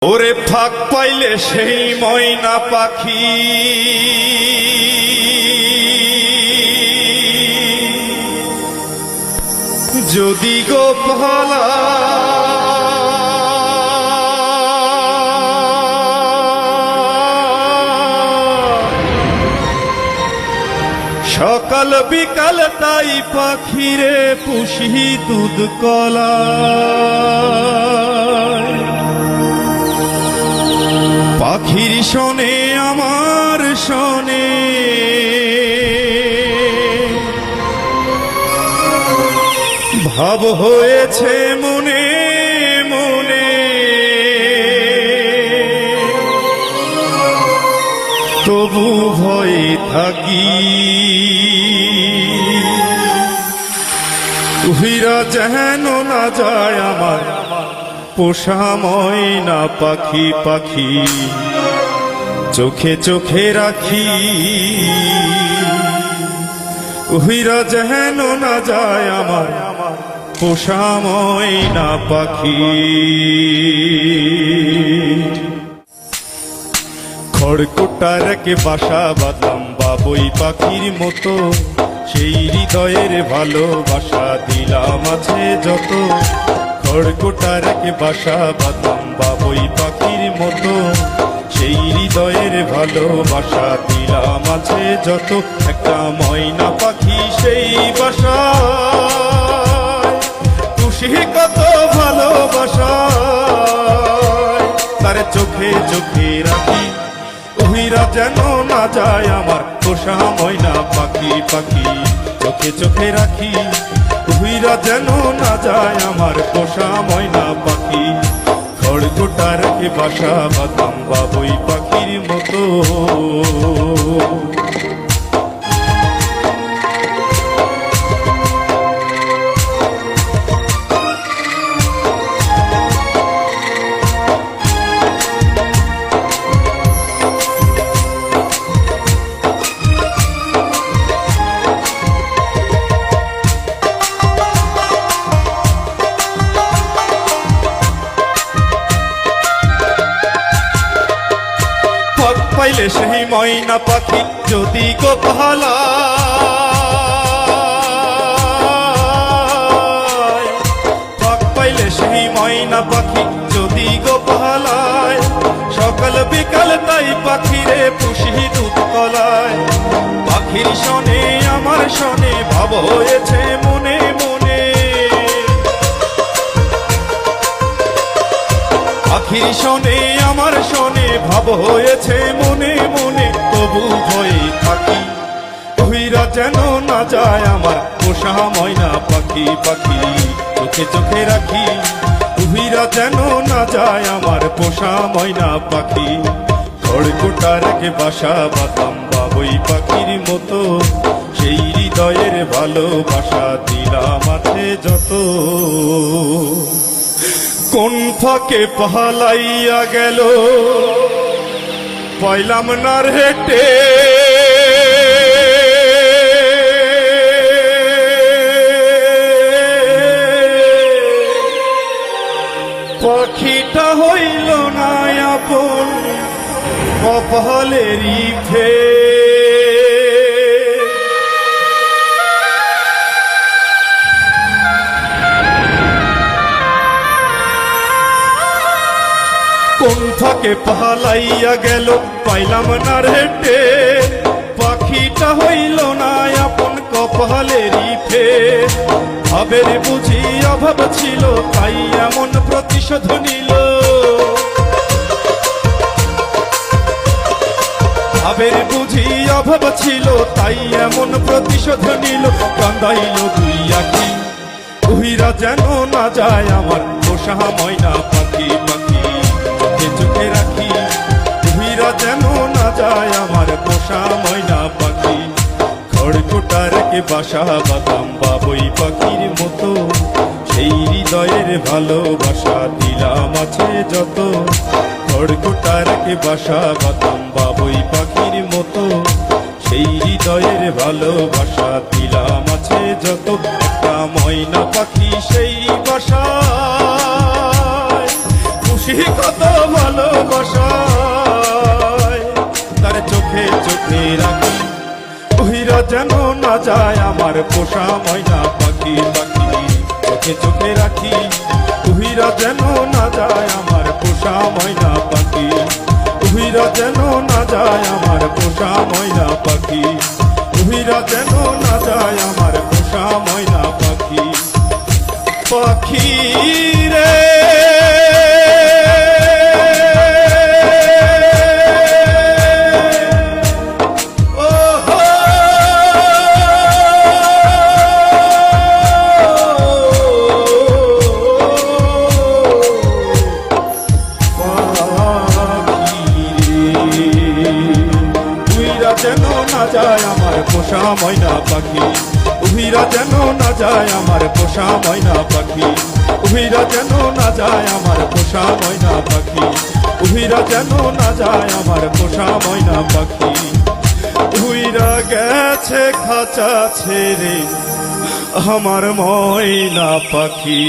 ওরে ফাঁক পাইলে সেই ময়না পাখি যদি গো ভালা সকাল বিকাল তাই পাখিরে পুষি দুধ কলা পাখির শোনে আমার শোনে ভাব হয়েছে মনে মনে তবু ভয়ে থাকি উহিরা যেন না যায় আমার পোষা ময়না পাখি পাখি চোখে চোখে রাখি উহিরা যেন না যায় আমার পোষা ময়না পাখি খড়কুটার কে বাসা বাঁধলাম বাবুই পাখির মতো সেই হৃদয়ের ভালোবাসা দিলাম আছে যত খড়কুটার কে বাসা বাঁধলাম বাবুই পাখির মতো সেই হৃদয়ের ভালোবাসা দিলাম আছে যত একটা ময়না পাখি সেই বাসা খুশি কত ভালোবাসা তার চোখে চোখে রাখি উহিরা যেন না যায় আমার পোষা ময়না পাখি পাখি চোখে চোখে রাখি উহিরা যেন না যায় আমার পোষা ময়না পাখি খড়কুটার কে বাসা বাঁধলাম বাবুই পাখির মতো পাইলে সেই ময়না পাখি যদি গো ভালা ফাঁক পাইলে সেই ময়না পাখি যদি গো ভালায় সকাল বিকাল তাই পাখিরে পুষি দুধ কলায় পাখির শোনে আমার শোনে ভাব হয়েছে মনে মনে পাখির শোনে আমার শোনে ভাব হয়েছে মনে মনে তবু ভয়ে থাকি উহিরা যেন না যায় আমার পোষা ময়না পাখি পাখি চোখে চোখে রাখি উহিরা যেন না যায় আমার পোষা ময়না পাখি খড়কুটার কে বাসা বাঁধলাম বাবুই পাখির মতো সেই হৃদয়ের ভালোবাসা দিলাম আছে যত কোন ফাঁকে পালাইয়া গেল পাইলাম না হেঁটে পাখিটা হইল না আপন কপালেরই কোন ফাঁকে পালাইয়া গেল পাইলাম না হেঁটে পাখিটা হইল না আপন কপালেরই ফের ভাবের বুঝি অভাব ছিল তাই এমন প্রতিশোধ নিল ভাবের বুঝি অভাব ছিল তাই এমন প্রতিশোধ নিল কান্দাইল দুই আখি উহিরা যেন না যায় আমার পোষা ময়না পাখি পাখি চোখে চোখে রাখি উহিরা যেন না যায় আমার পোষা ময়না পাখি খড়কুটার কে বাসা বাঁধলাম বাবুই পাখির মতো সেই হৃদয়ের ভালোবাসা দিলাম আছে যত খড়কুটার কে বাসা বাঁধলাম বাবুই পাখির মতো সেই হৃদয়ের ভালোবাসা দিলাম আছে যত একটা ময়না পাখি সেই বাসায় খুশি কত ভালোবাসায় তার চোখে চোখে রাখি উহিরা যেন না যায় আমার পোষা ময়না পাখি পাখি চোখে চোখে রাখি উহিরা যেন না যায় আমার পোষা ময়না পাখি উহিরা যেন না যায় আমার পোষা ময়না পাখি উহিরা যেন না যায় আমার পোষা ময়না পাখি পাখি রে যেন না যায় আমার পোষা ময়না পাখি উহিরা যেন না যায় আমার পোষা ময়না পাখি উহিরা যেন না যায় আমার পোষা ময়না পাখি উহিরা যেন না যায় আমার পোষা ময়না পাখি উহিরা গেছে খাঁচা ছেড়ে আমার ময়না পাখি।